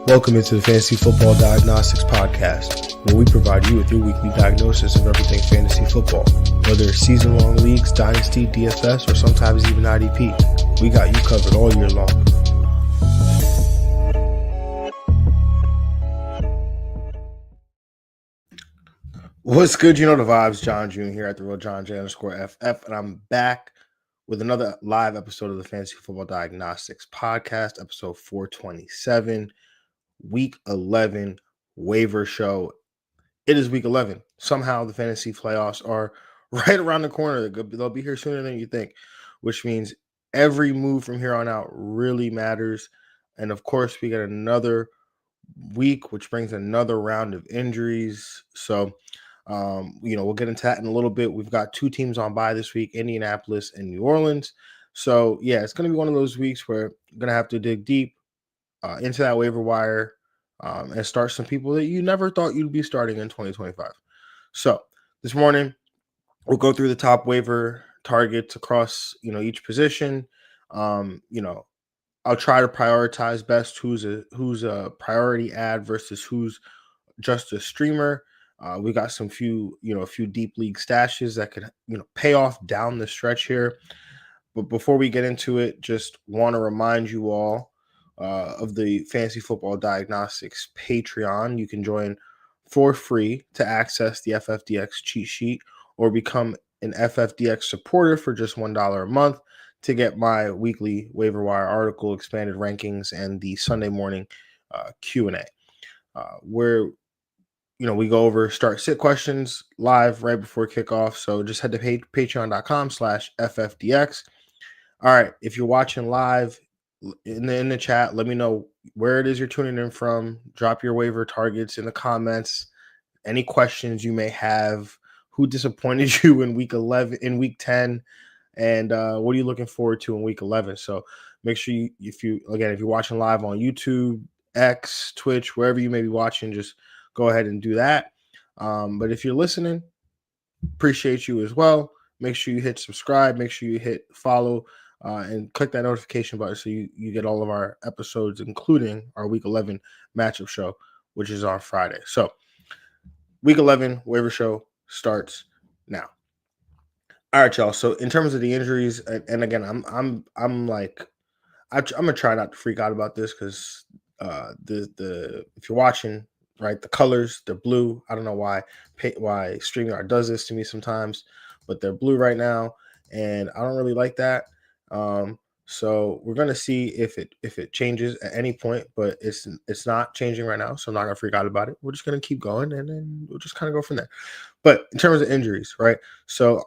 Welcome into the Fantasy Football Diagnostics Podcast, where we provide you with your weekly diagnosis of everything fantasy football. Whether it's season-long leagues, dynasty, DFS, or sometimes even IDP, we got you covered all year long. What's good? You know the vibes. Jon Jeune here at the real Jon Jeune _FF, and I'm back with another live episode of the Fantasy Football Diagnostics Podcast, episode 427. Week 11 waiver show. It is week 11. Somehow the fantasy playoffs are right around the corner. They'll be here sooner than you think, which means every move from here on out really matters. And of course, we got another week, which brings another round of injuries. So, we'll get into that in a little bit. We've got two teams on bye this week, Indianapolis and New Orleans. So, yeah, it's going to be one of those weeks where I'm going to have to dig deep into that waiver wire and start some people that you never thought you'd be starting in 2025. So this morning, we'll go through the top waiver targets across, each position. I'll try to prioritize best who's a priority ad versus who's just a streamer. We got a few deep league stashes that could, pay off down the stretch here. But before we get into it, just want to remind you all of the Fantasy Football Diagnostics Patreon. You can join for free to access the FFDX cheat sheet or become an FFDX supporter for just $1 a month to get my weekly waiver wire article, expanded rankings, and the Sunday morning Q&A, where we go over start sit questions live right before kickoff. So just head to patreon.com/FFDX. All right, if you're watching live, in the chat, let me know where it is you're tuning in from. Drop your waiver targets in the comments. Any questions you may have. Who disappointed you in week 11, in week 10, and what are you looking forward to in week 11? So make sure if you're watching live on YouTube, X, Twitch, wherever you may be watching, just go ahead and do that. But if you're listening, appreciate you as well. Make sure you hit subscribe. Make sure you hit follow. And click that notification button so you get all of our episodes, including our Week 11 matchup show, which is on Friday. So Week 11 waiver show starts now. All right, y'all. So in terms of the injuries, and again, I'm gonna try not to freak out about this because the if you're watching, right, the colors, they're blue. I don't know why StreamYard does this to me sometimes, but they're blue right now, and I don't really like that. So we're gonna see if it changes at any point, but it's not changing right now, so I'm not gonna freak out about it. We're just gonna keep going, and then we'll just kind of go from there. But in terms of injuries, right? So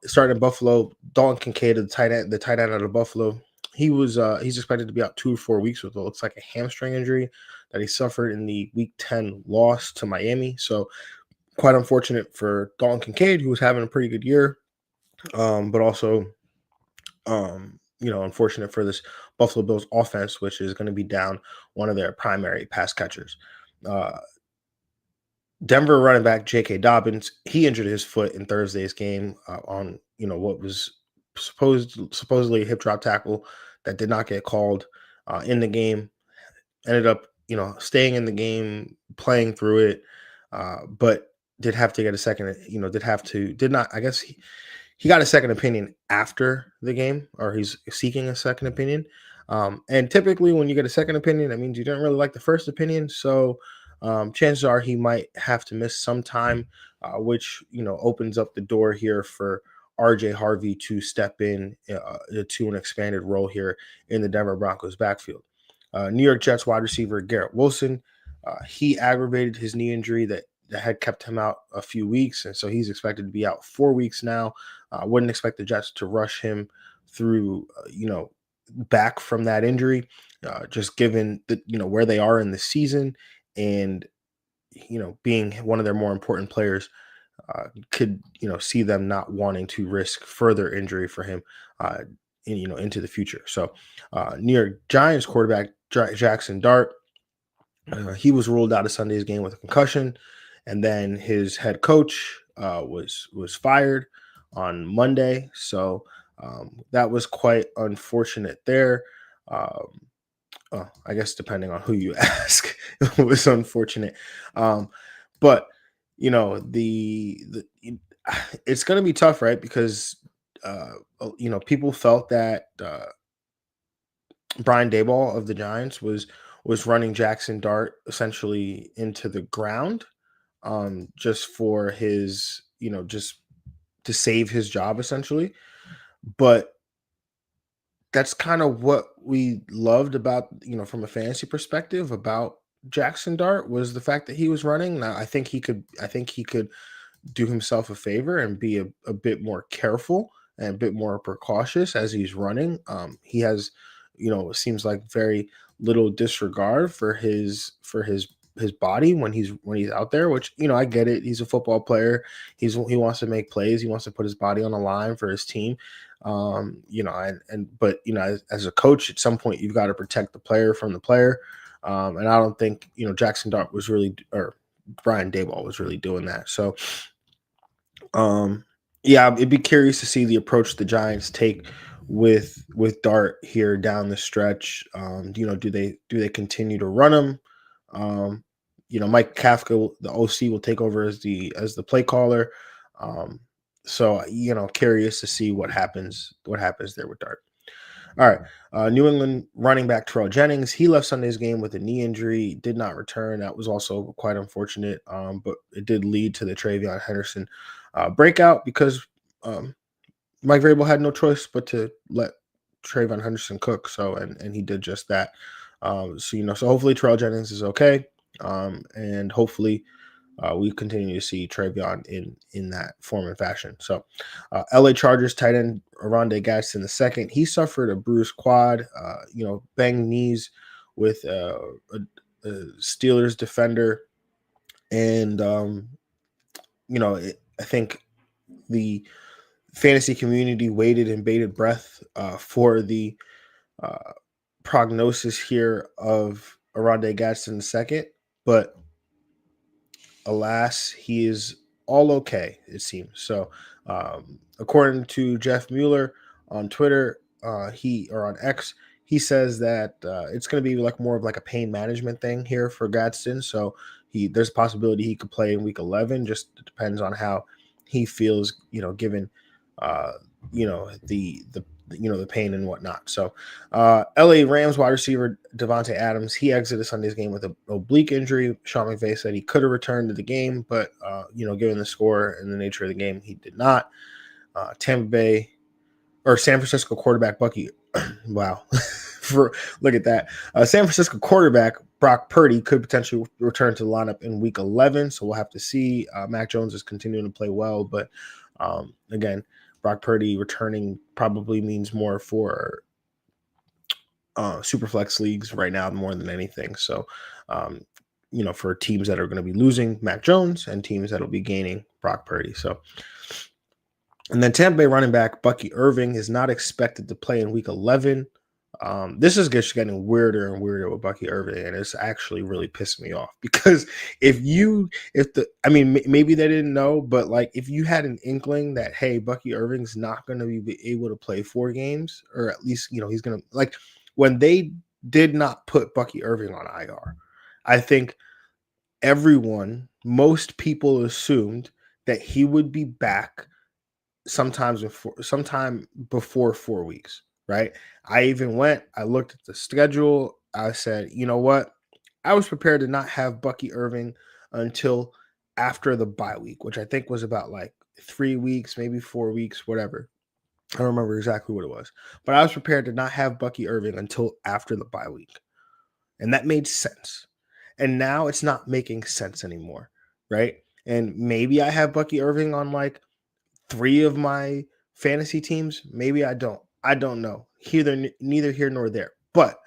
starting in Buffalo, Dalton Kincaid, the tight end out of Buffalo, he's expected to be out 2 to 4 weeks with what looks like a hamstring injury that he suffered in the Week 10 loss to Miami. So quite unfortunate for Dalton Kincaid, who was having a pretty good year, but also unfortunate for this Buffalo Bills offense, which is going to be down one of their primary pass catchers. Denver running back J.K. Dobbins, he injured his foot in Thursday's game on what was supposedly a hip drop tackle that did not get called in the game. Ended up staying in the game, playing through it, but did have to get a second. I guess he got a second opinion after the game, or he's seeking a second opinion. And typically when you get a second opinion, that means you didn't really like the first opinion. So chances are he might have to miss some time, which, opens up the door here for RJ Harvey to step in to an expanded role here in the Denver Broncos backfield. New York Jets wide receiver Garrett Wilson, he aggravated his knee injury that had kept him out a few weeks, and so he's expected to be out 4 weeks now. Wouldn't expect the Jets to rush him through, back from that injury, just given that, where they are in the season and, being one of their more important players, could, see them not wanting to risk further injury for him, into the future. So New York Giants quarterback Jackson Dart, he was ruled out of Sunday's game with a concussion, and then his head coach was fired on Monday. So that was quite unfortunate there. Well, I guess depending on who you ask, it was unfortunate. Um, but the it's going to be tough, right? Because people felt that Brian Daboll of the Giants was running Jackson Dart essentially into the ground, just for his, just to save his job essentially. But that's kind of what we loved about, from a fantasy perspective about Jackson Dart, was the fact that he was running. Now I think he could do himself a favor and be a bit more careful and a bit more precautious as he's running. He has, it seems like very little disregard for his body when he's out there, which, I get it. He's a football player. He wants to make plays. He wants to put his body on the line for his team. But as a coach, at some point you've got to protect the player from the player. And I don't think, Jackson Dart was really, or Brian Daboll was really doing that. So yeah, it'd be curious to see the approach the Giants take with Dart here down the stretch. Do they continue to run him? Mike Kafka, the OC, will take over as the play caller. So curious to see what happens there with Dart. All right. New England running back Terrell Jennings, he left Sunday's game with a knee injury, did not return. That was also quite unfortunate, but it did lead to the Travion Henderson breakout, because Mike Vrabel had no choice but to let Travion Henderson cook. So, and he did just that. So hopefully Terrell Jennings is okay, and hopefully we continue to see Travion in that form and fashion. So, LA Chargers tight end Rondé Gadsden II, he suffered a bruised quad, banged knees with a Steelers defender, and I think the fantasy community waited and bated breath for the uh, prognosis here of Rondé Gadsden II, but alas, he is all okay, it seems. So, according to Jeff Mueller on Twitter, or on X, he says that it's going to be like more of like a pain management thing here for Gadsden. So there's a possibility he could play in week 11. Just depends on how he feels, given uh, the pain and whatnot. So, LA Rams wide receiver Devontae Adams, he exited Sunday's game with an oblique injury. Sean McVay said he could have returned to the game, but given the score and the nature of the game, he did not. Tampa Bay or San Francisco quarterback Bucky. Wow. Look at that. San Francisco quarterback Brock Purdy could potentially return to the lineup in week 11. So we'll have to see. Mac Jones is continuing to play well, but again, Brock Purdy returning probably means more for super flex leagues right now more than anything. So, for teams that are going to be losing Mac Jones and teams that will be gaining Brock Purdy. So, and then Tampa Bay running back Bucky Irving is not expected to play in week 11. This is just getting weirder and weirder with Bucky Irving, and it's actually really pissing me off, because maybe they didn't know, but like if you had an inkling that, hey, Bucky Irving's not going to be able to play 4 games, or at least, he's going to, like, when they did not put Bucky Irving on IR, I think most people assumed that he would be back sometime before 4 weeks, right? I looked at the schedule. I said, you know what? I was prepared to not have Bucky Irving until after the bye week, which I think was about like 3 weeks, maybe 4 weeks, whatever. I don't remember exactly what it was, but I was prepared to not have Bucky Irving until after the bye week. And that made sense. And now it's not making sense anymore, right? And maybe I have Bucky Irving on like 3 of my fantasy teams. Maybe I don't. I don't know. Neither here nor there. But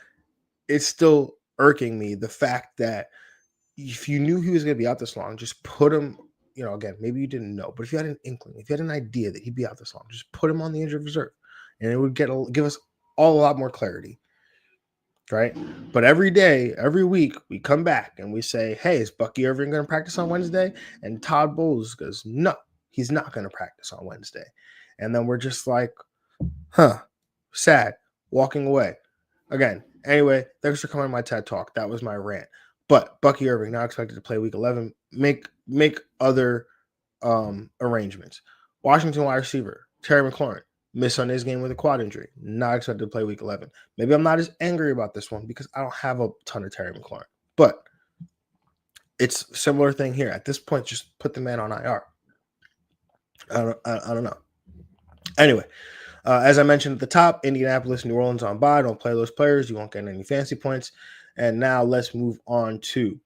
it's still irking me, the fact that if you knew he was going to be out this long, just put him, again, maybe you didn't know, but if you had an inkling, if you had an idea that he'd be out this long, just put him on the injured reserve, and it would give us all a lot more clarity, right? But every day, every week, we come back and we say, hey, is Bucky Irving going to practice on Wednesday? And Todd Bowles goes, no, he's not going to practice on Wednesday. And then we're just like, sad, walking away. Again, anyway, thanks for coming to my TED Talk. That was my rant. But Bucky Irving not expected to play Week 11. Make other arrangements. Washington wide receiver Terry McLaurin missed on his game with a quad injury. Not expected to play Week 11. Maybe I'm not as angry about this one because I don't have a ton of Terry McLaurin. But it's a similar thing here. At this point, just put the man on IR. I don't know. Anyway, as I mentioned at the top, Indianapolis, New Orleans on bye. Don't play those players. You won't get any fancy points. And now let's move on to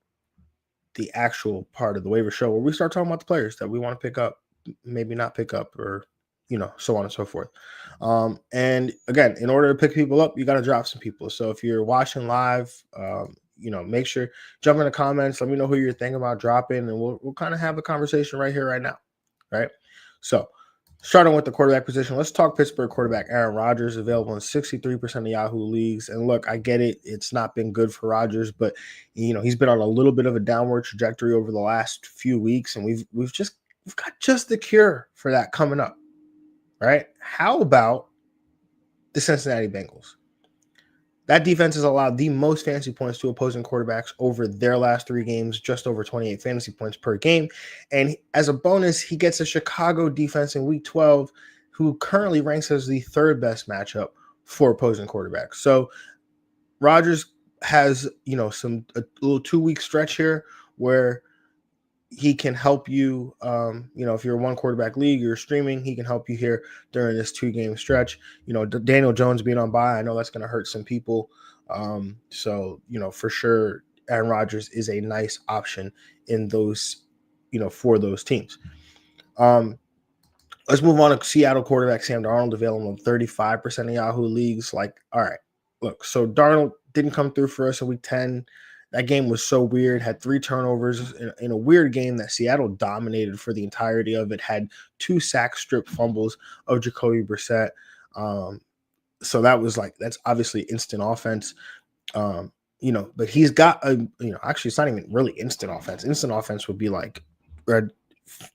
the actual part of the waiver show where we start talking about the players that we want to pick up, maybe not pick up, or so on and so forth. And again, in order to pick people up, you got to drop some people. So if you're watching live, make sure jump in the comments. Let me know who you're thinking about dropping, and we'll kind of have a conversation right here, right now, right? So starting with the quarterback position, let's talk Pittsburgh quarterback Aaron Rodgers, available in 63% of Yahoo leagues. And look, I get it. It's not been good for Rodgers, but, he's been on a little bit of a downward trajectory over the last few weeks, and we've got just the cure for that coming up, right? How about the Cincinnati Bengals? That defense has allowed the most fantasy points to opposing quarterbacks over their last 3 games, just over 28 fantasy points per game. And as a bonus, he gets a Chicago defense in Week 12, who currently ranks as the 3rd best matchup for opposing quarterbacks. So Rodgers has, a little 2-week stretch here where he can help you, if you're a 1 quarterback league, you're streaming, he can help you here during this 2-game stretch. Daniel Jones being on bye, I know that's going to hurt some people. So, for sure, Aaron Rodgers is a nice option in those, for those teams. Let's move on to Seattle quarterback Sam Darnold, available in 35% of Yahoo leagues. All right, look, so Darnold didn't come through for us in Week 10. That game was so weird, had 3 turnovers in a weird game that Seattle dominated for the entirety of it, had 2 sack strip fumbles of Jacoby Brissett. So that's obviously instant offense. But he's got actually it's not even really instant offense. Instant offense would be like red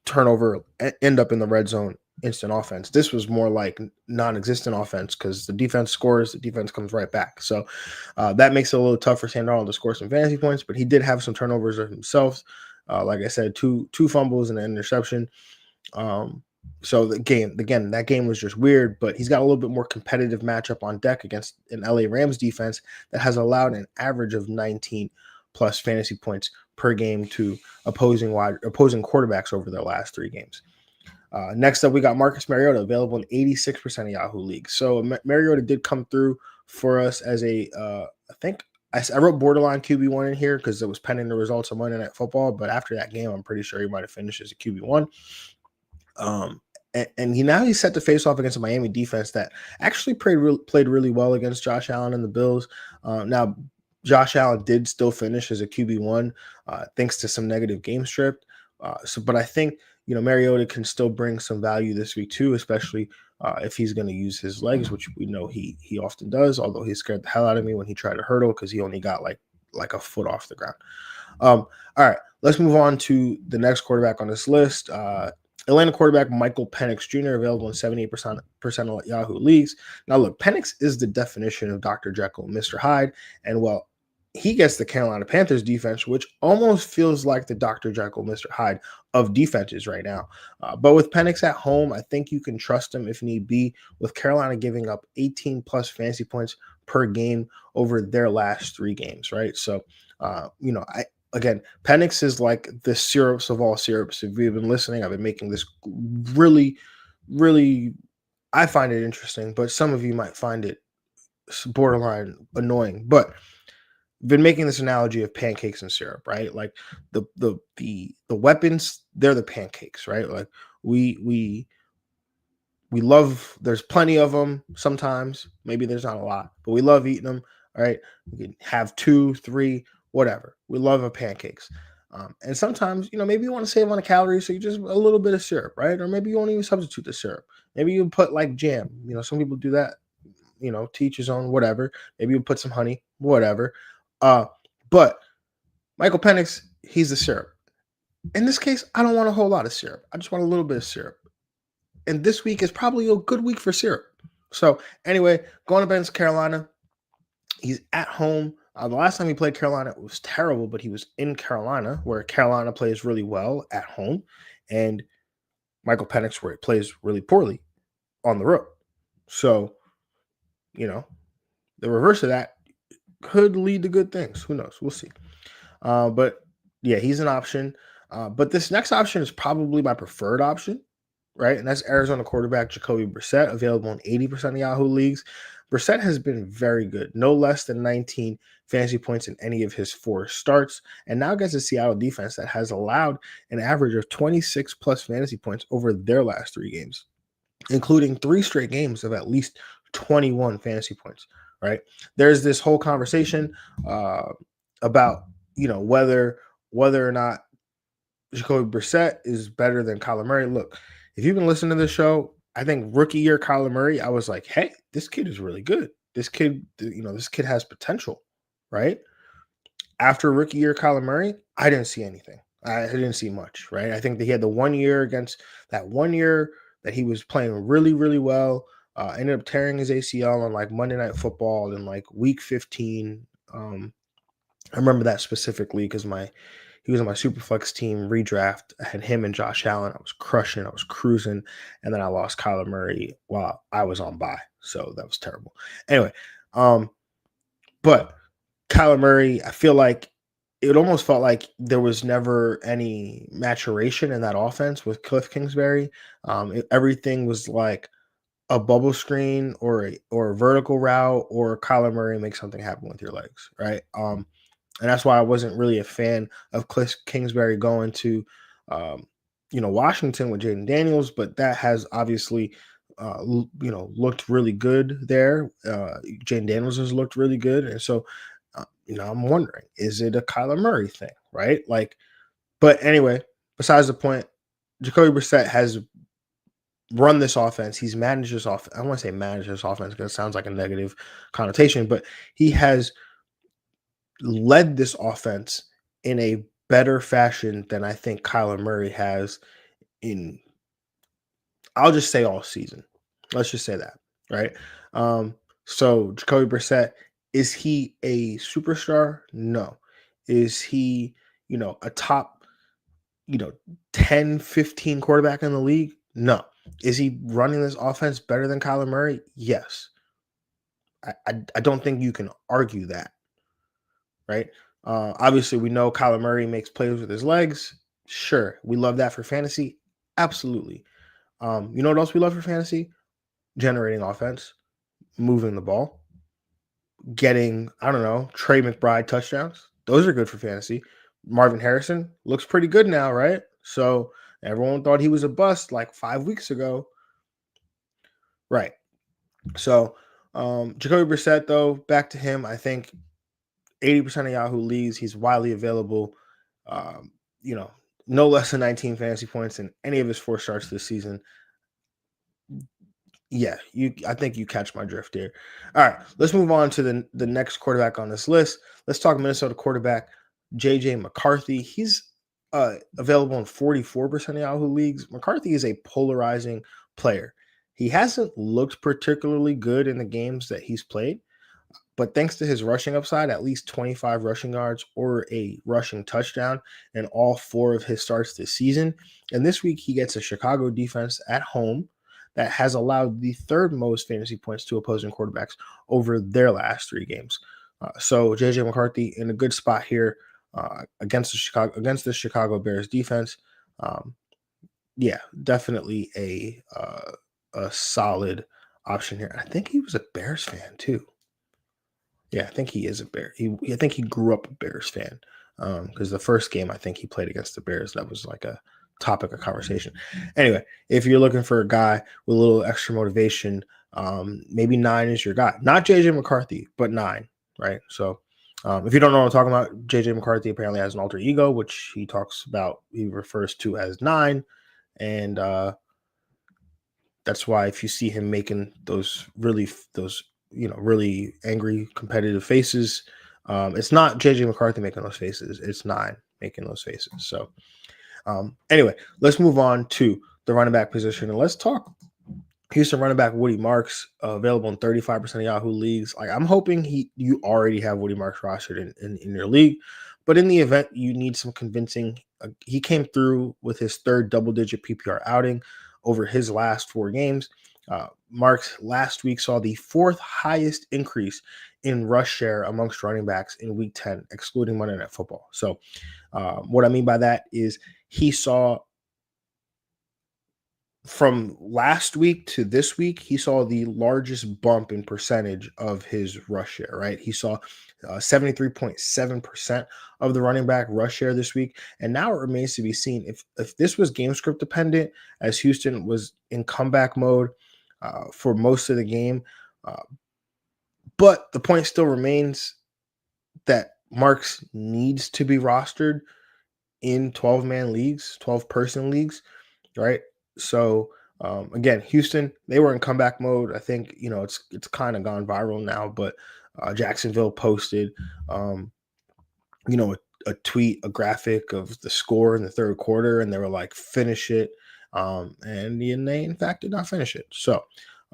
turnover, end up in the red zone, instant offense. This was more like non-existent offense because the defense scores, the defense comes right back. So that makes it a little tough for Sam Darnold to score some fantasy points, but he did have some turnovers himself. Like I said, two fumbles and an interception. So that game was just weird, but he's got a little bit more competitive matchup on deck against an LA Rams defense that has allowed an average of 19 plus fantasy points per game to opposing quarterbacks over their last 3 games. Next up, we got Marcus Mariota, available in 86% of Yahoo leagues. So Mariota did come through for us as I think I wrote borderline QB1 in here because it was pending the results of Monday Night Football, but after that game, I'm pretty sure he might have finished as a QB1. And he's set to face off against a Miami defense that actually played really well against Josh Allen and the Bills. Now, Josh Allen did still finish as a QB1 thanks to some negative game script. But I think, Mariota can still bring some value this week too, especially if he's going to use his legs, which we know he often does, although he scared the hell out of me when he tried to hurdle because he only got like a foot off the ground. All right, let's move on to the next quarterback on this list. Atlanta quarterback Michael Penix Jr., available in 78% of Yahoo leagues. Now, look, Penix is the definition of Dr. Jekyll and Mr. Hyde, and well, he gets the Carolina Panthers defense, which almost feels like the Dr. Jekyll, Mr. Hyde of defenses right now. But with Penix at home, I think you can trust him if need be, with Carolina giving up 18 plus fantasy points per game over their last 3 games, right? So, Again, Penix is like the syrups of all syrups. If you've been listening, I've been making this really, really, I find it interesting, but some of you might find it borderline annoying. But I've been making this analogy of pancakes and syrup, right? Like the weapons, they're the pancakes, right? Like we love, there's plenty of them sometimes. Maybe there's not a lot, but we love eating them, all right? We can have 2, 3, whatever. We love our pancakes. And sometimes, maybe you want to save on the calories, so you just a little bit of syrup, right? Or maybe you won't even substitute the syrup. Maybe you put like jam. Some people do that, teach his own, whatever. Maybe you put some honey, whatever. But Michael Penix, he's the syrup. In this case, I don't want a whole lot of syrup. I just want a little bit of syrup. And this week is probably a good week for syrup. So anyway, going against Carolina, He's at home. The last time he played Carolina, it was terrible, but he was in Carolina, where Carolina plays really well at home, and Michael Penix, where it plays really poorly on the road. So, the reverse of that could lead to good things. Who knows? We'll see. But yeah, he's an option. But this next option is probably my preferred option, right? And that's Arizona quarterback Jacoby Brissett, available in 80% of Yahoo leagues. Brissett has been very good, no less than 19 fantasy points in any of his 4 starts, and now against a Seattle defense that has allowed an average of 26 plus fantasy points over their last 3 games, including 3 straight games of at least 21 fantasy points, right? There's this whole conversation about, whether or not Jacoby Brissett is better than Kyler Murray. Look, if you've been listening to this show, I think rookie year Kyler Murray, I was like, hey, this kid is really good. This kid has potential, right? After rookie year Kyler Murray, I didn't see anything. I didn't see much, right? I think that he had the 1 year against that 1 year that he was playing really, really well. Ended up tearing his ACL on like Monday Night Football in like week 15. I remember that specifically because he was on my Superflex team redraft. I had him and Josh Allen. I was crushing. I was cruising. And then I lost Kyler Murray while I was on bye. So that was terrible. Anyway, but Kyler Murray, I feel like it almost felt like there was never any maturation in that offense with Cliff Kingsbury. Everything was like a bubble screen or a vertical route, or Kyler Murray makes something happen with your legs, right? And that's why I wasn't really a fan of Cliff Kingsbury going to, Washington with Jaden Daniels, but that has obviously, looked really good there. Jaden Daniels has looked really good, and so, I'm wondering, is it a Kyler Murray thing, right? But anyway, besides the point, Jacoby Brissett has run this offense. He's managed this offense. I don't want to say manage this offense because it sounds like a negative connotation, but he has led this offense in a better fashion than I think Kyler Murray has in, I'll just say, all season. Let's just say that, right? So Jacoby Brissett, is he a superstar? No. Is he, a top, 10, 15 quarterback in the league? No. Is he running this offense better than Kyler Murray? Yes. I don't think you can argue that, right? Obviously, we know Kyler Murray makes plays with his legs. Sure. We love that for fantasy. Absolutely. You know what else we love for fantasy? Generating offense, moving the ball, getting, I don't know, Trey McBride touchdowns. Those are good for fantasy. Marvin Harrison looks pretty good now, right? So everyone thought he was a bust like 5 weeks ago. Right. So Jacoby Brissett, though, back to him, I think 80% of Yahoo leagues, he's widely available. Um, no less than 19 fantasy points in any of his 4 starts this season. Yeah, I think you catch my drift here. All right, let's move on to the next quarterback on this list. Let's talk Minnesota quarterback JJ McCarthy. He's available in 44% of Yahoo leagues. McCarthy is a polarizing player. He hasn't looked particularly good in the games that he's played, but thanks to his rushing upside, at least 25 rushing yards or a rushing touchdown in all 4 of his starts this season. And this week, he gets a Chicago defense at home that has allowed the 3rd most fantasy points to opposing quarterbacks over their last 3 games. So JJ McCarthy in a good spot here against the Chicago Bears defense. Yeah, definitely a solid option here. I think he was a Bears fan too. Yeah, I think he is a Bear. I think he grew up a Bears fan because the first game I think he played against the Bears, that was like a topic of conversation. Anyway, if you're looking for a guy with a little extra motivation, maybe 9 is your guy. Not JJ McCarthy, but 9, right? So if you don't know what I'm talking about, JJ McCarthy apparently has an alter ego, which he refers to as 9. And that's why if you see him making those really angry competitive faces, it's not JJ McCarthy making those faces, it's 9 making those faces. So anyway, let's move on to the running back position and let's talk Houston running back Woody Marks, available in 35% of Yahoo leagues. Like, I'm hoping you already have Woody Marks rostered in your league, but in the event you need some convincing, he came through with his third double-digit PPR outing over his last 4 games. Marks last week saw the fourth highest increase in rush share amongst running backs in Week 10, excluding Monday Night Football. So, what I mean by that is he saw from last week to this week, he saw the largest bump in percentage of his rush share, right? He saw 73.7% of the running back rush share this week. And now it remains to be seen if this was game script dependent, as Houston was in comeback mode for most of the game. But the point still remains that Marks needs to be rostered in 12-man leagues, 12-person leagues, right? So again, Houston, they were in comeback mode. I think it's kind of gone viral now, but Jacksonville posted a tweet, a graphic of the score in the third quarter, and they were like, "Finish it," and they in fact did not finish it. So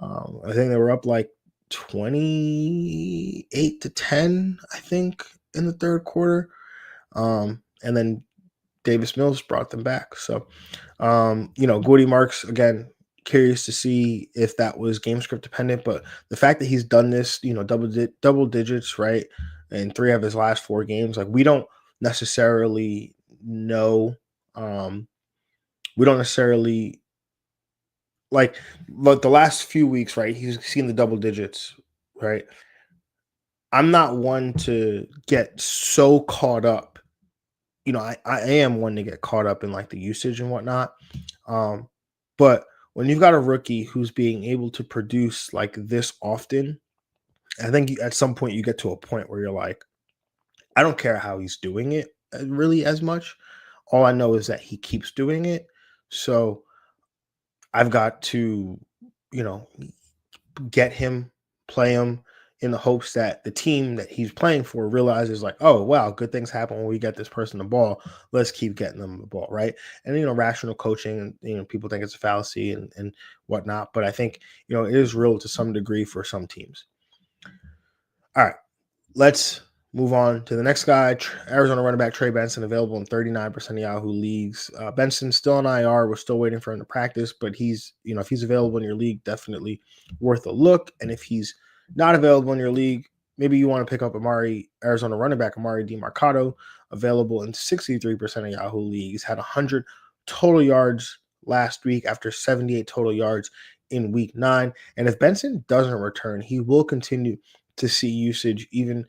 I think they were up like 28-10, I think, in the third quarter, and then Davis Mills brought them back. So, Woody Marks, again, curious to see if that was game script dependent, but the fact that he's done this, double digits, right, in 3 of his last 4 games, like, we don't necessarily know. We don't necessarily like, but the last few weeks, right, he's seen the double digits, right? I'm not one to get so caught up. I am one to get caught up in like the usage and whatnot. But when you've got a rookie who's being able to produce like this often, I think at some point you get to a point where you're like, I don't care how he's doing it really as much. All I know is that he keeps doing it. So I've got to, you know, get him, play him in the hopes that the team that he's playing for realizes like, oh, wow, good things happen when we get this person the ball. Let's keep getting them the ball, right? And, rational coaching, people think it's a fallacy and whatnot. But I think, it is real to some degree for some teams. All right, let's move on to the next guy. Arizona running back Trey Benson, available in 39% of Yahoo leagues. Benson still on IR. We're still waiting for him to practice, but he's, if he's available in your league, definitely worth a look. And if he's not available in your league, maybe you want to pick up Arizona running back Amari DiMarcado, available in 63% of Yahoo leagues. Had 100 total yards last week after 78 total yards in week 9. And if Benson doesn't return, he will continue to see usage, even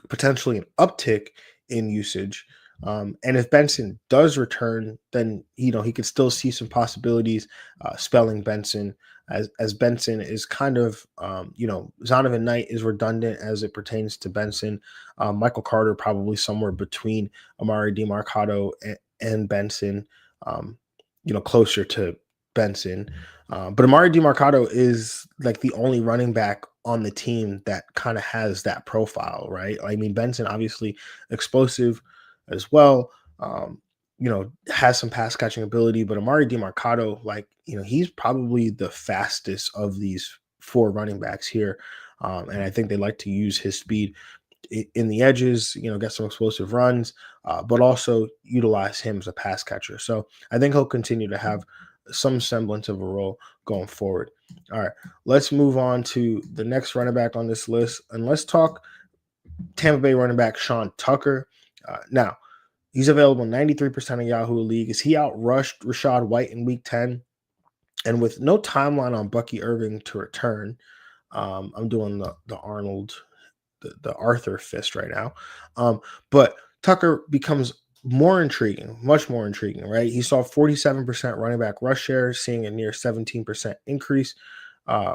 potentially an uptick in usage. And if Benson does return, then he could still see some possibilities spelling Benson, as Benson is kind of Zonovan Knight is redundant as it pertains to Benson. Michael Carter probably somewhere between Amari DiMarcado and Benson, closer to Benson. But Amari DiMarcado is like the only running back on the team that kind of has that profile, right? I mean, Benson obviously explosive as well, has some pass catching ability, but Amari DiMarcado, he's probably the fastest of these 4 running backs here. And I think they like to use his speed in the edges, get some explosive runs, but also utilize him as a pass catcher. So I think he'll continue to have some semblance of a role going forward. All right, let's move on to the next running back on this list, and let's talk Tampa Bay running back Sean Tucker. Now, he's available in 93% of Yahoo leagues. He outrushed Rachaad White in week 10, and with no timeline on Bucky Irving to return, I'm doing the Arnold, the Arthur fist right now. But Tucker becomes more intriguing, much more intriguing, right? He saw 47% running back rush share, seeing a near 17% increase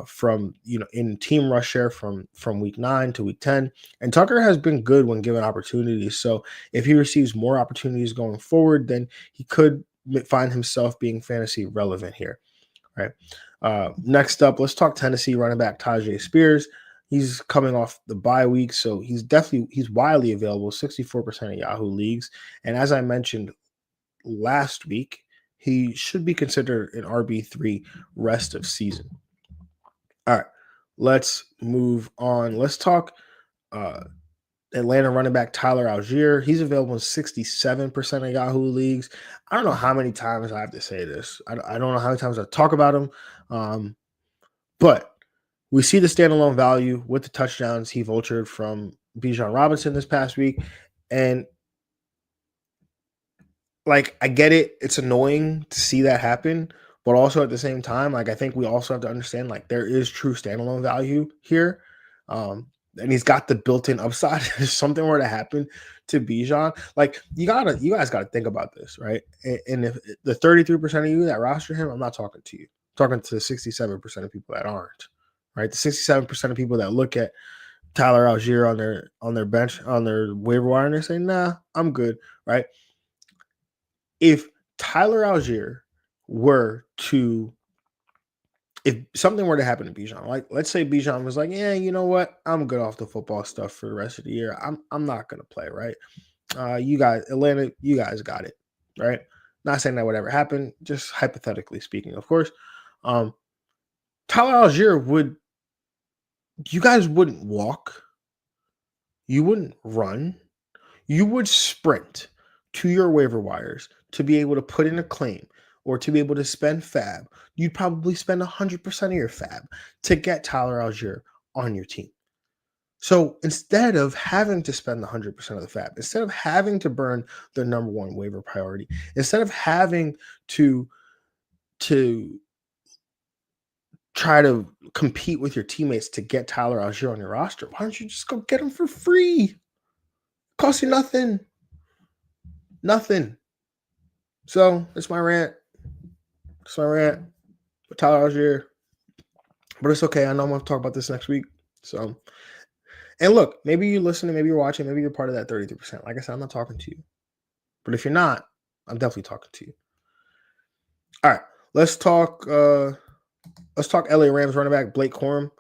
from in team rush share from week 9 to week 10. And Tucker has been good when given opportunities. So if he receives more opportunities going forward, then he could find himself being fantasy relevant here, right? Next up, let's talk Tennessee running back Tajay Spears. He's coming off the bye week, so he's widely available, 64% of Yahoo leagues. And as I mentioned last week, he should be considered an RB3 rest of season. All right, let's move on. Let's talk Atlanta running back Tyler Algier. He's available in 67% of Yahoo leagues. I don't know how many times I have to say this. I don't know how many times I talk about him. But we see the standalone value with the touchdowns he vultured from Bijan Robinson this past week. And like, I get it. It's annoying to see that happen. But also at the same time, like, I think we also have to understand, like, there is true standalone value here. And he's got the built-in upside. If something were to happen to Bijan, like, you guys gotta think about this, right? And if the 33% of you that roster him, I'm not talking to you. I'm talking to the 67% of people that aren't, right? The 67% of people that look at Tyler Algier on their bench, on their waiver wire, and they say, nah, I'm good, right? If Tyler Algier were to, if something were to happen to Bijan, like let's say Bijan was like, yeah, you know what, I'm good off the football stuff for the rest of the year. I'm not gonna play, right? You guys, Atlanta, you guys got it, right? Not saying that would ever happen, just hypothetically speaking, of course. Tyler Algier you guys wouldn't walk, you wouldn't run, you would sprint to your waiver wires to be able to put in a claim or to be able to spend fab. You'd probably spend 100% of your fab to get Tyler Algier on your team. So instead of having to spend 100% of the fab, instead of having to burn the number one waiver priority, instead of having to try to compete with your teammates to get Tyler Algier on your roster, why don't you just go get him for free? Cost you nothing. Nothing. So that's my rant. That's my rant with Tyler Algier. But it's okay. I know I'm going to talk about this next week. So, and look, maybe you're listening, maybe you're watching, maybe you're part of that 33%. Like I said, I'm not talking to you. But if you're not, I'm definitely talking to you. All right. Let's talk LA Rams running back Blake Corum.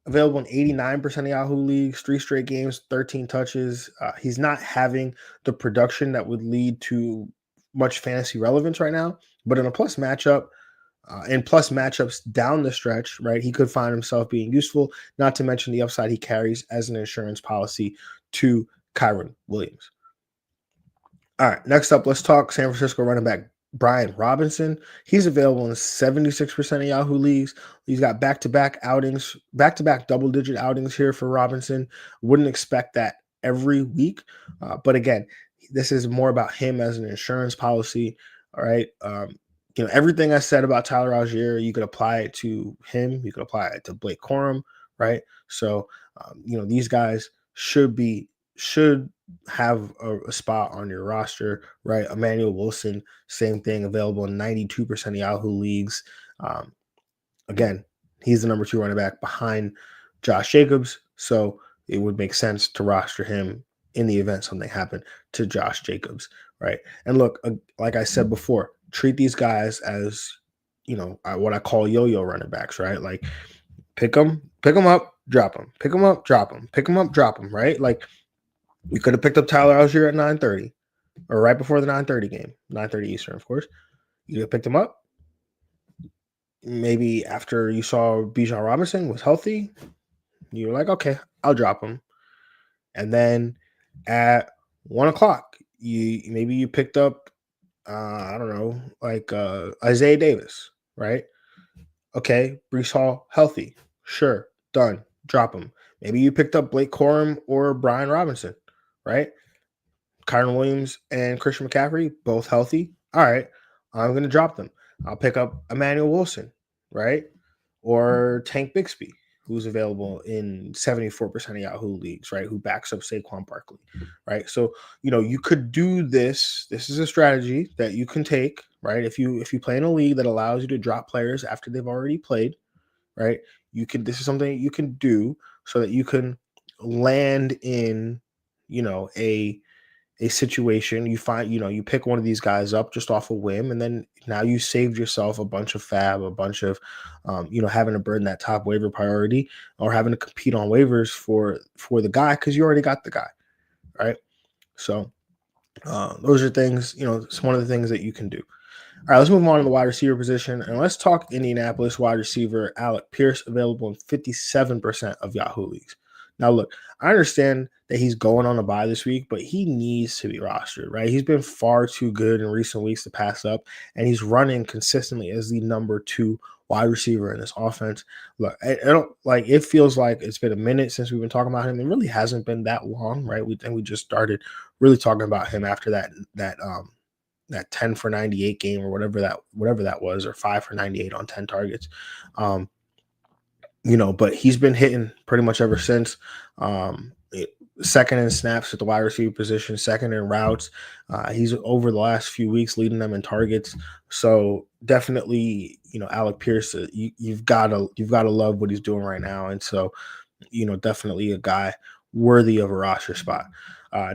Available in 89% of Yahoo leagues, 3 straight games, 13 touches. He's not having the production that would lead to much fantasy relevance right now, but in a plus matchup and plus matchups down the stretch, right, he could find himself being useful, not to mention the upside he carries as an insurance policy to Kyron Williams. All right, next up, let's talk San Francisco running back Brian Robinson. He's available in 76% of Yahoo leagues. He's got back-to-back outings, back-to-back double-digit outings here for Robinson. Wouldn't expect that every week. But again, this is more about him as an insurance policy. All right. Everything I said about Tyler Algier, you could apply it to him. You could apply it to Blake Corum, right? So, these guys should have a spot on your roster, right? Emmanuel Wilson, same thing, available in 92% of Yahoo leagues. Again, he's the number 2 running back behind Josh Jacobs, so it would make sense to roster him in the event something happened to Josh Jacobs, right? And look, like I said before, treat these guys as, what I call yo-yo running backs, right? Like pick them up, drop them, pick them up, drop them, pick them up, drop them, right? Like, we could have picked up Tyler Algier at 9:30 or right before the 9:30 game, 9:30 Eastern, of course. You could have picked him up. Maybe after you saw Bijan Robinson was healthy, you were like, okay, I'll drop him. And then at 1 o'clock, you picked up, I don't know, like Isaiah Davis, right? Okay, Brees Hall healthy. Sure, done. Drop him. Maybe you picked up Blake Corum or Brian Robinson, right? Kyron Williams and Christian McCaffrey, both healthy. All right, I'm going to drop them. I'll pick up Emmanuel Wilson, right? Or Tank Bixby, who's available in 74% of Yahoo leagues, right? Who backs up Saquon Barkley, right? So, you could do this. This is a strategy that you can take, right? If you play in a league that allows you to drop players after they've already played, right? This is something you can do so that you can land in, a situation. You find, you pick one of these guys up just off a whim, and then now you saved yourself a bunch of fab, a bunch of, having to burn that top waiver priority or having to compete on waivers for the guy because you already got the guy, right? So those are things, it's one of the things that you can do. All right, let's move on to the wide receiver position, and let's talk Indianapolis wide receiver Alec Pierce, available in 57% of Yahoo leagues. Now, look, I understand that he's going on a bye this week, but he needs to be rostered, right? He's been far too good in recent weeks to pass up, and he's running consistently as the number 2 wide receiver in this offense. Look, I don't like it. Feels like it's been a minute since we've been talking about him. It really hasn't been that long, right? We just started really talking about him after that 10 for 98 game or whatever that was, or 5 for 98 on 10 targets. Um, but he's been hitting pretty much ever since. Second in snaps at the wide receiver position, second in routes. He's over the last few weeks leading them in targets. So definitely, Alec Pierce, you've got to love what he's doing right now. And so, definitely a guy worthy of a roster spot.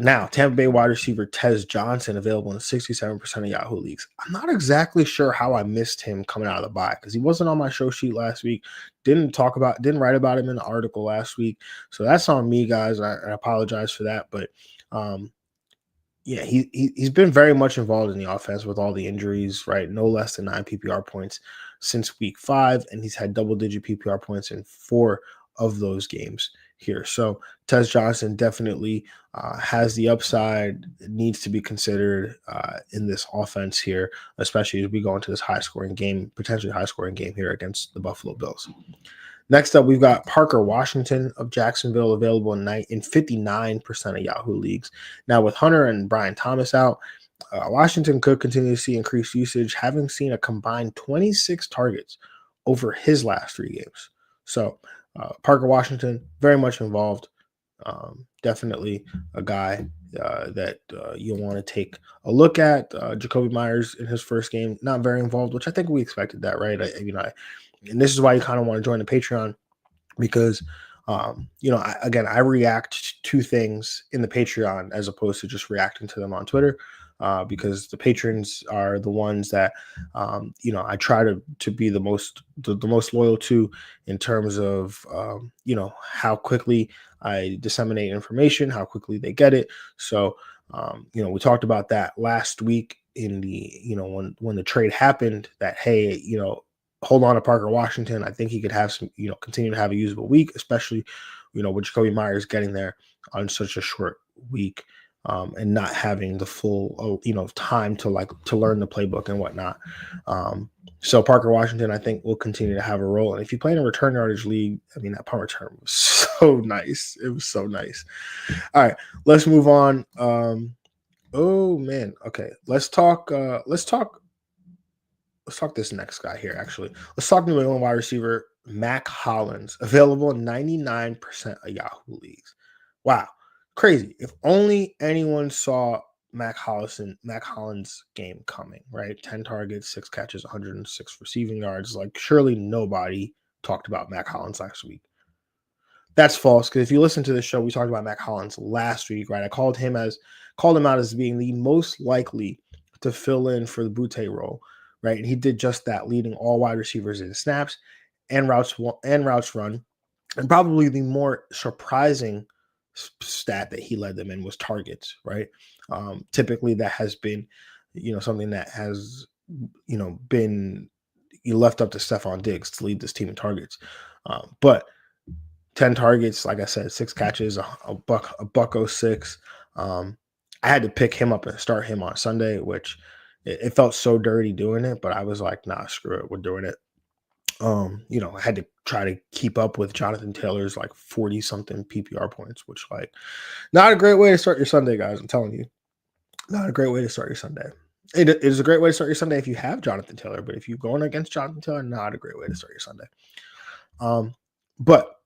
Now, Tampa Bay wide receiver Tez Johnson, available in 67% of Yahoo leagues. I'm not exactly sure how I missed him coming out of the bye, because he wasn't on my show sheet last week. Didn't write about him in the article last week. So that's on me, guys. I apologize for that. But yeah, he's been very much involved in the offense with all the injuries, right? No less than 9 PPR points since week 5, and he's had double-digit PPR points in 4 of those games here. So Tez Johnson definitely has the upside. It needs to be considered in this offense here, especially as we go into this potentially high-scoring game here against the Buffalo Bills. Next up, we've got Parker Washington of Jacksonville, available in 59% of Yahoo leagues. Now, with Hunter and Brian Thomas out, Washington could continue to see increased usage, having seen a combined 26 targets over his last 3 games. So Parker Washington, very much involved. Definitely a guy that you'll want to take a look at. Jacoby Myers in his first game, not very involved, which I think we expected that, right? And this is why you kind of want to join the Patreon, because I react to things in the Patreon as opposed to just reacting to them on Twitter, because the patrons are the ones that I try to be the most loyal to, in terms of how quickly I disseminate information, how quickly they get it. So we talked about that last week in the when the trade happened, that hey, hold on to Parker Washington. I think he could have some, continue to have a usable week, especially, with Jacoby Myers getting there on such a short week, and not having the full, time to learn the playbook and whatnot. So Parker Washington, I think, will continue to have a role. And if you play in a return yardage league, that punt return was so nice. It was so nice. All right, let's move on. Oh man. Okay. Let's talk this next guy here, actually. Let's talk New England wide receiver Mac Hollins, available in 99% of Yahoo leagues. Wow. Crazy. If only anyone saw Mac Hollins' game coming, right? 10 targets, 6 catches, 106 receiving yards. Surely nobody talked about Mac Hollins last week. That's false, because if you listen to the show, we talked about Mac Hollins last week, right? I called him out as being the most likely to fill in for the Butte role, right? And he did just that, leading all wide receivers in snaps and routes run. And probably the more surprising stat that he led them in was targets, right? Typically that has been, something that has, been left up to Stephon Diggs to lead this team in targets. But 10 targets, like I said, 6 catches, a buck 06. I had to pick him up and start him on Sunday, which it felt so dirty doing it, but I was like, nah, screw it, we're doing it. I had to try to keep up with Jonathan Taylor's 40 something PPR points, which not a great way to start your Sunday, guys. I'm telling you, not a great way to start your Sunday. It is a great way to start your Sunday if you have Jonathan Taylor, but if you're going against Jonathan Taylor, not a great way to start your Sunday. But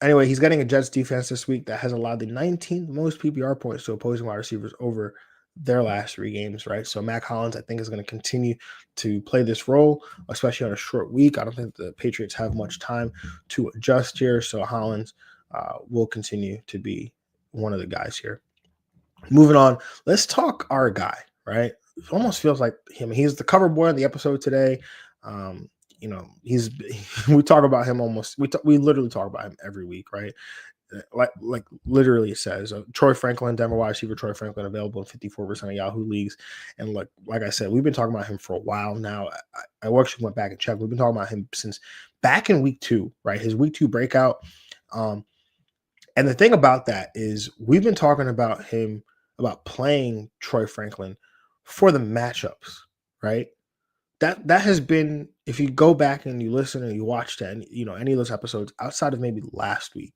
anyway, he's getting a Jets defense this week that has allowed the 19th most PPR points to opposing wide receivers over their last 3 games, right? So Mac Hollins, I think, is going to continue to play this role, especially on a short week. I don't think the Patriots have much time to adjust here. So Hollins will continue to be one of the guys here. Moving on, let's talk our guy, right? It almost feels like him. He's the cover boy on the episode today. We talk about him we literally talk about him every week, right? Like literally it says Troy Franklin, Denver wide receiver Troy Franklin, available in 54% of Yahoo leagues. And like I said, we've been talking about him for a while now. I actually went back and checked. We've been talking about him since back in week 2, right? His week 2 breakout. And the thing about that is we've been talking about him, about playing Troy Franklin for the matchups, right? That has been, if you go back and you listen and you watch that, any of those episodes outside of maybe last week,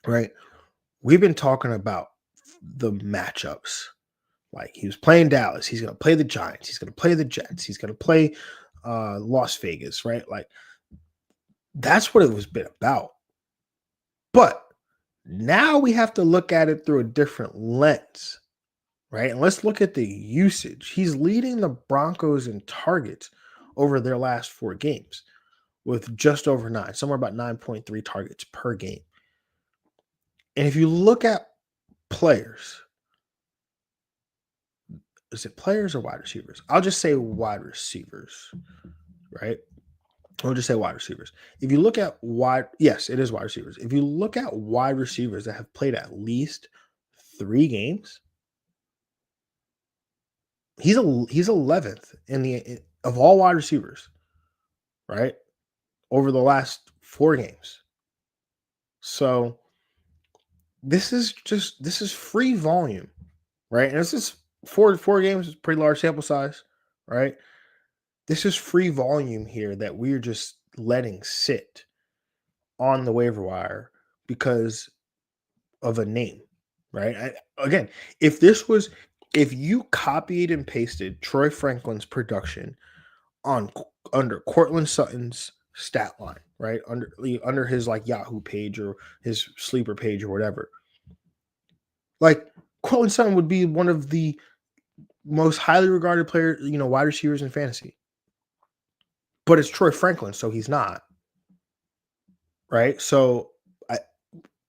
right? We've been talking about the matchups. Like he was playing Dallas, he's going to play the Giants, he's going to play the Jets, he's going to play Las Vegas, right? Like that's what it was been about. But now we have to look at it through a different lens, right? And let's look at the usage. He's leading the Broncos in targets over their last 4 games with just over 9, somewhere about 9.3 targets per game. And if you look at players, is it players or wide receivers? I'll just say wide receivers, right? I'll just say wide receivers. If you look at yes, it is wide receivers. If you look at wide receivers that have played at least 3 games, he's 11th of all wide receivers, right? Over the last 4 games. So this is free volume, right? And this is four games, pretty large sample size, right? This is free volume here that we're just letting sit on the waiver wire because of a name, right? Again, if you copied and pasted Troy Franklin's production under Cortland Sutton's stat line, right? Under his like Yahoo page or his sleeper page or whatever, like Cortland Sutton would be one of the most highly regarded players, wide receivers in fantasy. But it's Troy Franklin, so he's not. Right? So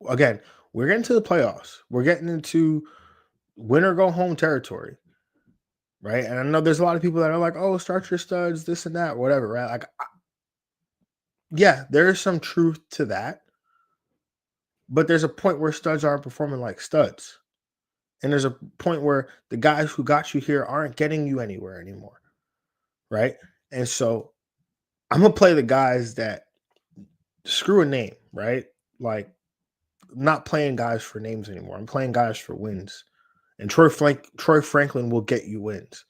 again, we're getting to the playoffs. We're getting into win or go home territory. Right? And I know there's a lot of people that are like, oh, start your studs, this and that, whatever, right? Like yeah, there is some truth to that. But there's a point where studs aren't performing like studs. And there's a point where the guys who got you here aren't getting you anywhere anymore. Right? And so I'm going to play the guys that screw a name, right? Like, I'm not playing guys for names anymore. I'm playing guys for wins. And Troy Franklin will get you wins,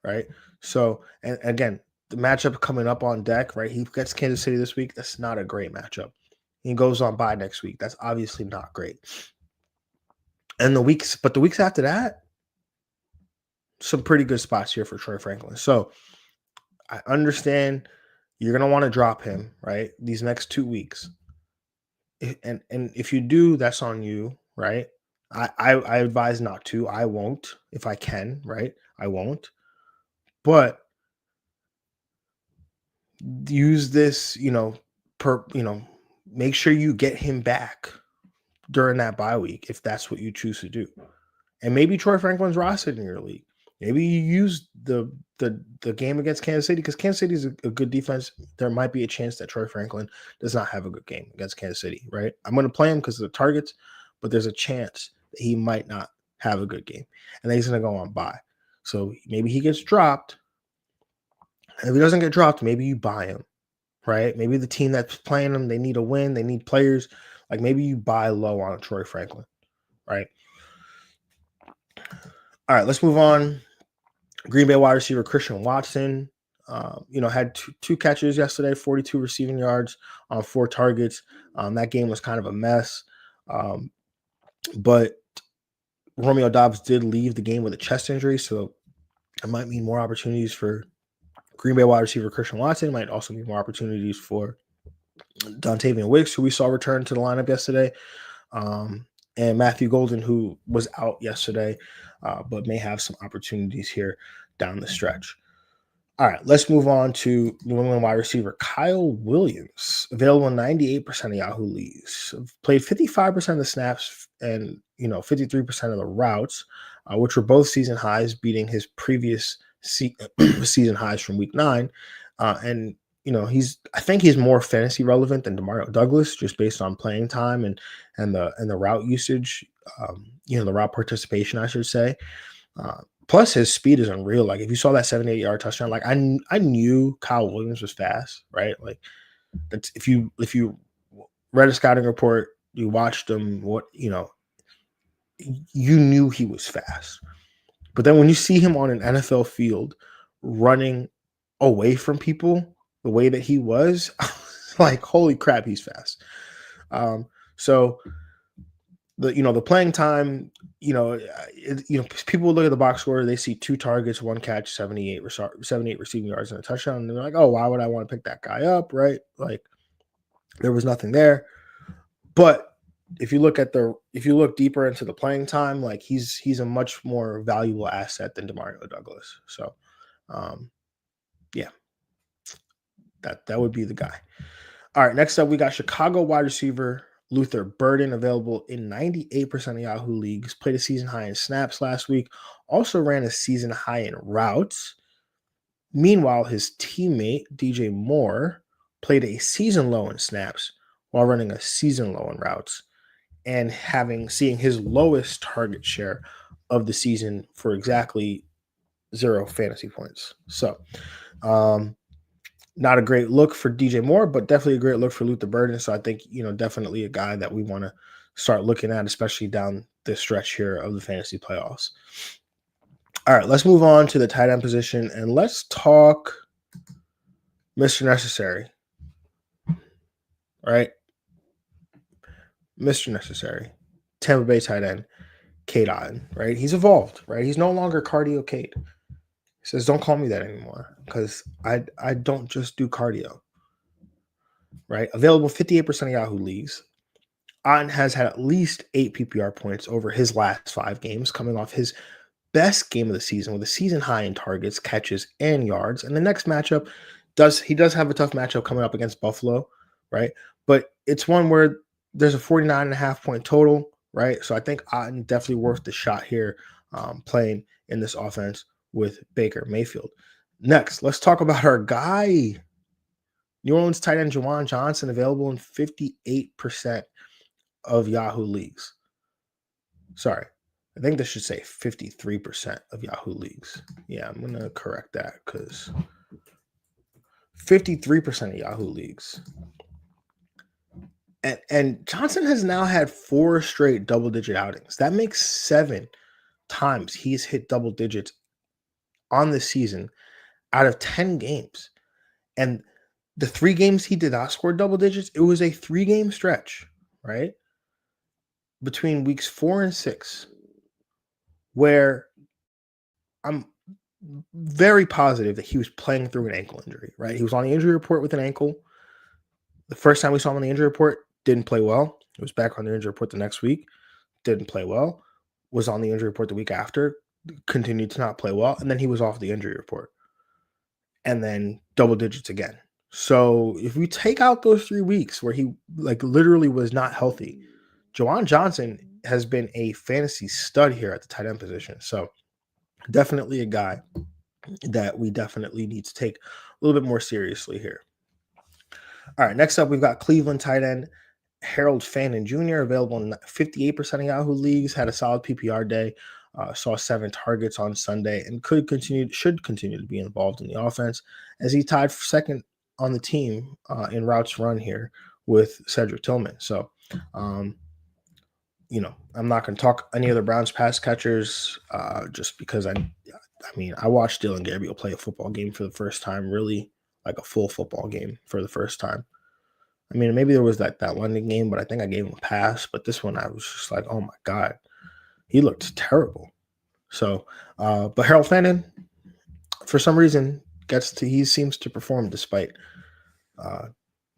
right? So, and again, the matchup coming up on deck, right? He gets Kansas City this week. That's not a great matchup. He goes on bye next week. That's obviously not great. And the weeks after that, some pretty good spots here for Troy Franklin. So I understand you're going to want to drop him, right? These next 2 weeks. And if you do, that's on you, right? I advise not to. I won't if I can, right? I won't. But use this, make sure you get him back during that bye week if that's what you choose to do. And maybe Troy Franklin's rostered in your league. Maybe you use the game against Kansas City because Kansas City is a good defense. There might be a chance that Troy Franklin does not have a good game against Kansas City, right? I'm going to play him because of the targets, but there's a chance that he might not have a good game. And then he's going to go on bye. So maybe he gets dropped. And if he doesn't get dropped, maybe you buy him, right? Maybe the team that's playing him, they need a win. They need players. Like maybe you buy low on Troy Franklin, right? All right, let's move on. Green Bay wide receiver Christian Watson, had two catches yesterday, 42 receiving yards on 4 targets. That game was kind of a mess. But Romeo Doubs did leave the game with a chest injury, so it might mean more opportunities for Green Bay wide receiver Christian Watson. It might also mean more opportunities for Dontavian Wicks, who we saw return to the lineup yesterday. And Matthew Golden, who was out yesterday, but may have some opportunities here down the stretch. All right, let's move on to New England wide receiver Kyle Williams, available in 98% of Yahoo leagues. Played 55% of the snaps and 53% of the routes, which were both season highs, beating his previous season highs from week 9. And I think he's more fantasy relevant than Demario Douglas just based on playing time and the route usage, the route participation, I should say. Plus his speed is unreal. Like if you saw that 78-yard touchdown, like I knew Kyle Williams was fast, right? Like that's if you read a scouting report, you watched him, you knew he was fast. But then when you see him on an NFL field running away from people the way that he was, like, holy crap, he's fast. So the playing time, people look at the box score, they see 2 targets, 1 catch, 78 receiving yards and a touchdown, and they're like, oh, why would I want to pick that guy up, right? Like there was nothing there. But if you look deeper into the playing time, like he's a much more valuable asset than Demario Douglas. So, yeah, that would be the guy. All right, next up we got Chicago wide receiver Luther Burden, available in 98% of Yahoo leagues. Played a season high in snaps last week. Also ran a season high in routes. Meanwhile, his teammate DJ Moore played a season low in snaps while running a season low in routes, and seeing his lowest target share of the season for exactly 0 fantasy points. So, not a great look for DJ Moore, but definitely a great look for Luther Burden. So I think, definitely a guy that we want to start looking at, especially down the stretch here of the fantasy playoffs. All right, let's move on to the tight end position, and let's talk Mr. Necessary. All right. Mr. Necessary, Tampa Bay tight end, Cade Otton, right? He's evolved, right? He's no longer cardio Cade. He says, don't call me that anymore because I don't just do cardio, right? Available 58% of Yahoo leagues. Otton has had at least 8 PPR points over his last 5 games, coming off his best game of the season with a season high in targets, catches, and yards. And the next matchup does have a tough matchup coming up against Buffalo, right? But it's one where there's a 49.5 point total, right? So I think Otton definitely worth the shot here, playing in this offense with Baker Mayfield. Next, let's talk about our guy, New Orleans tight end Juwan Johnson, available in 58% of Yahoo leagues. Sorry, I think this should say 53% of Yahoo leagues. Yeah, I'm going to correct that because 53% of Yahoo leagues. And Johnson has now had 4 straight double-digit outings. That makes 7 times he's hit double digits on the season out of 10 games. And the 3 games he did not score double digits, it was a 3-game stretch, right? Between weeks 4 and 6, where I'm very positive that he was playing through an ankle injury, right? He was on the injury report with an ankle. The first time we saw him on the injury report, didn't play well. He was back on the injury report the next week, didn't play well. Was on the injury report the week after, continued to not play well, and then he was off the injury report. And then double digits again. So if we take out those 3 weeks where he literally was not healthy, Juwan Johnson has been a fantasy stud here at the tight end position. So definitely a guy that we definitely need to take a little bit more seriously here. All right, next up, we've got Cleveland tight end Harold Fannin Jr., available in 58% of Yahoo leagues, had a solid PPR day, saw 7 targets on Sunday, and should continue to be involved in the offense as he tied for second on the team in routes run here with Cedric Tillman. So, I'm not going to talk any of the Browns pass catchers just because I watched Dylan Gabriel play a football game for the first time, really like a full football game for the first time. I mean, maybe there was that London game, but I think I gave him a pass. But this one, I was just like, oh my God, he looked terrible. So, but Harold Fannin, for some reason, he seems to perform despite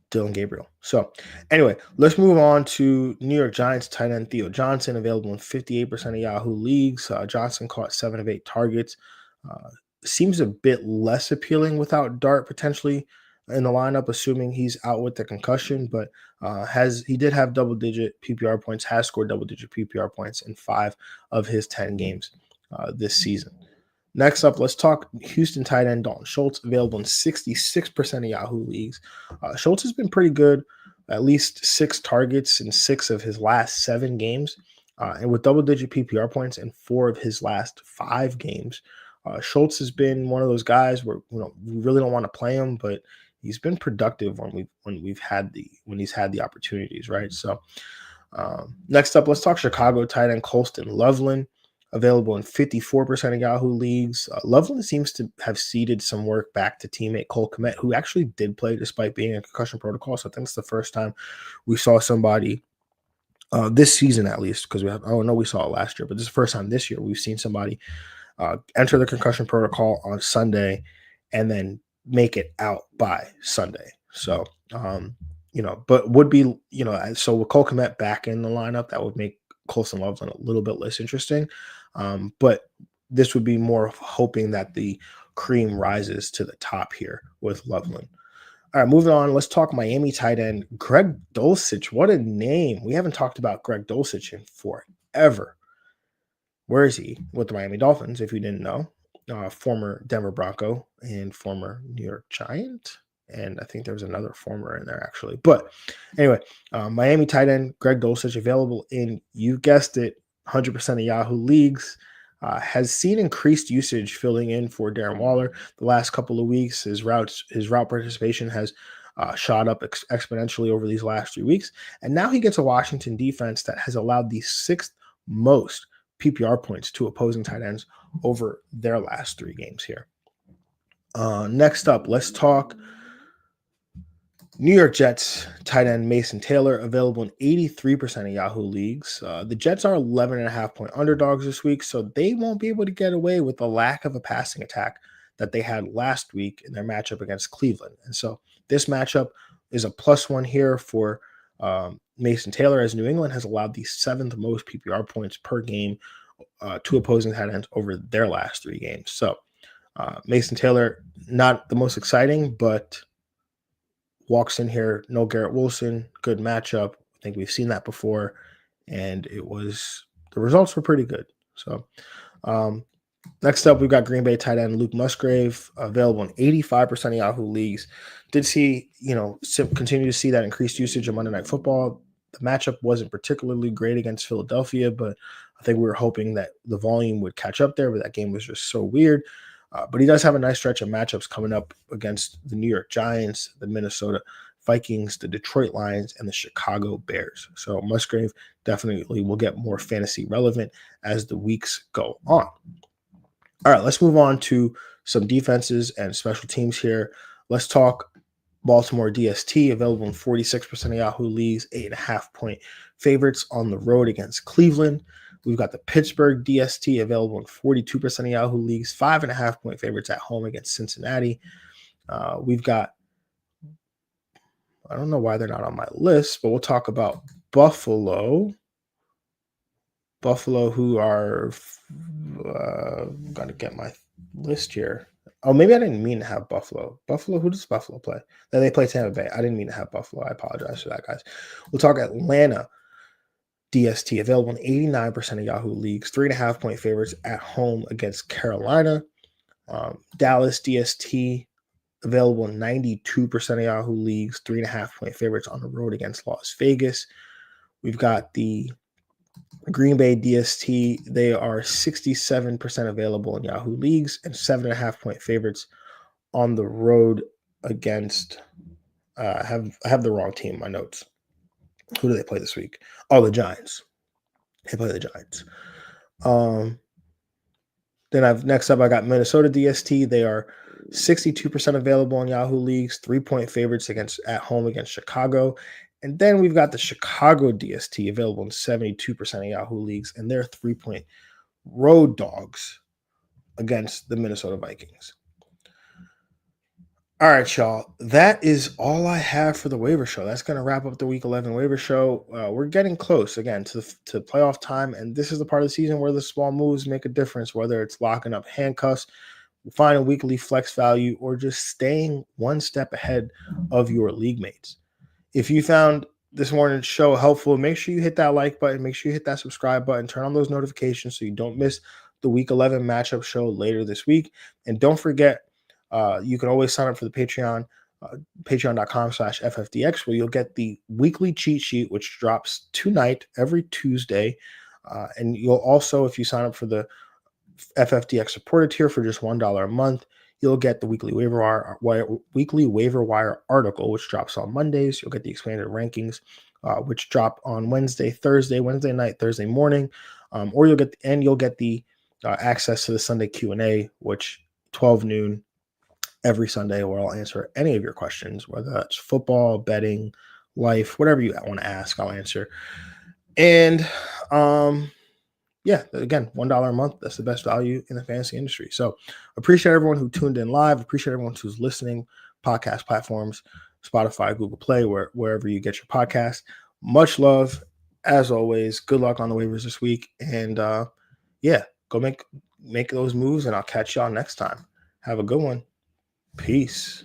Dylan Gabriel. So, anyway, let's move on to New York Giants tight end Theo Johnson, available in 58% of Yahoo leagues. Johnson caught 7 of 8 targets. Seems a bit less appealing without Dart potentially in the lineup, assuming he's out with the concussion, but he did have double-digit PPR points, has scored double-digit PPR points in 5 of his 10 games this season. Next up, let's talk Houston tight end Dalton Schultz, available in 66% of Yahoo leagues. Schultz has been pretty good, at least 6 targets in 6 of his last 7 games, and with double-digit PPR points in 4 of his last 5 games. Schultz has been one of those guys where we really don't want to play him, but he's been productive when he's had the opportunities, right? So next up, let's talk Chicago tight end Colston Loveland, available in 54% of Yahoo leagues. Loveland seems to have ceded some work back to teammate Cole Kmet, who actually did play despite being in concussion protocol. So I think it's the first time we saw somebody this season, at least, because we saw it last year, but this is the first time this year we've seen somebody enter the concussion protocol on Sunday and then make it out by Sunday. So, but would be, so with Cole Kmet back in the lineup, that would make Colston Loveland a little bit less interesting. But this would be more of hoping that the cream rises to the top here with Loveland. All right, moving on. Let's talk Miami tight end Greg Dulcich. What a name. We haven't talked about Greg Dulcich in forever. Where is he? With the Miami Dolphins, if you didn't know. Former Denver Bronco and former New York Giant. And I think there was another former in there, actually. But anyway, Miami tight end Greg Dulcich, available in, you guessed it, 100% of Yahoo leagues. Has seen increased usage filling in for Darren Waller the last couple of weeks. His route participation has shot up exponentially over these last 3 weeks. And now he gets a Washington defense that has allowed the 6th most PPR points to opposing tight ends over their last 3 games here. Next up, let's talk New York Jets tight end Mason Taylor, available in 83% of Yahoo leagues. The Jets are 11.5-point underdogs this week, so they won't be able to get away with the lack of a passing attack that they had last week in their matchup against Cleveland. And so this matchup is a +1 here for Mason Taylor, as New England has allowed the 7th most PPR points per game to opposing tight ends over their last 3 games. So Mason Taylor, not the most exciting, but walks in here, no Garrett Wilson, good matchup. I think we've seen that before, and the results were pretty good. So next up, we've got Green Bay tight end Luke Musgrave, available in 85% of Yahoo leagues. Did see, continue to see that increased usage of Monday Night Football. The matchup wasn't particularly great against Philadelphia, but I think we were hoping that the volume would catch up there, but that game was just so weird. But he does have a nice stretch of matchups coming up against the New York Giants, the Minnesota Vikings, the Detroit Lions, and the Chicago Bears. So Musgrave definitely will get more fantasy relevant as the weeks go on. All right, let's move on to some defenses and special teams here. Let's talk Baltimore DST, available in 46% of Yahoo leagues, 8.5-point favorites on the road against Cleveland. We've got the Pittsburgh DST, available in 42% of Yahoo leagues, 5.5-point favorites at home against Cincinnati. We've got, I don't know why they're not on my list, but we'll talk about Buffalo. Buffalo, who are, got to get my list here. Oh, maybe I didn't mean to have Buffalo. Buffalo, who does Buffalo play? Then they play Tampa Bay. I didn't mean to have Buffalo. I apologize for that, guys. We'll talk Atlanta DST, available in 89% of Yahoo leagues, 3.5-point favorites at home against Carolina. Dallas DST, available in 92% of Yahoo leagues, 3.5-point favorites on the road against Las Vegas. We've got the Green Bay DST. They are 67% available in Yahoo leagues and 7.5-point favorites on the road against, I have the wrong team in my notes. Who do they play this week? Oh, the Giants. They play the Giants. Then next up, I got Minnesota DST. They are 62% available in Yahoo leagues, 3-point favorites at home against Chicago. And then we've got the Chicago DST, available in 72% of Yahoo leagues, and they're 3-point road dogs against the Minnesota Vikings. All right, y'all. That is all I have for the waiver show. That's going to wrap up the Week 11 waiver show. We're getting close, again, to playoff time, and this is the part of the season where the small moves make a difference, whether it's locking up handcuffs, finding weekly flex value, or just staying one step ahead of your league mates. If you found this morning's show helpful, make sure you hit that like button, make sure you hit that subscribe button, turn on those notifications so you don't miss the Week 11 matchup show later this week. And don't forget, you can always sign up for the Patreon, patreon.com/FFDX, where you'll get the weekly cheat sheet, which drops tonight, every Tuesday. And you'll also, if you sign up for the FFDX supporter tier for just $1 a month, you'll get the weekly waiver wire article, which drops on Mondays. You'll get the expanded rankings, which drop on Wednesday night, Thursday morning, or you'll get the access to the Sunday Q&A, which 12 noon every Sunday, where I'll answer any of your questions, whether that's football, betting, life, whatever you want to ask, I'll answer. And yeah, again, $1 a month. That's the best value in the fantasy industry. So appreciate everyone who tuned in live. Appreciate everyone who's listening, podcast platforms, Spotify, Google Play, wherever you get your podcast. Much love. As always, good luck on the waivers this week. And yeah, go make those moves, and I'll catch y'all next time. Have a good one. Peace.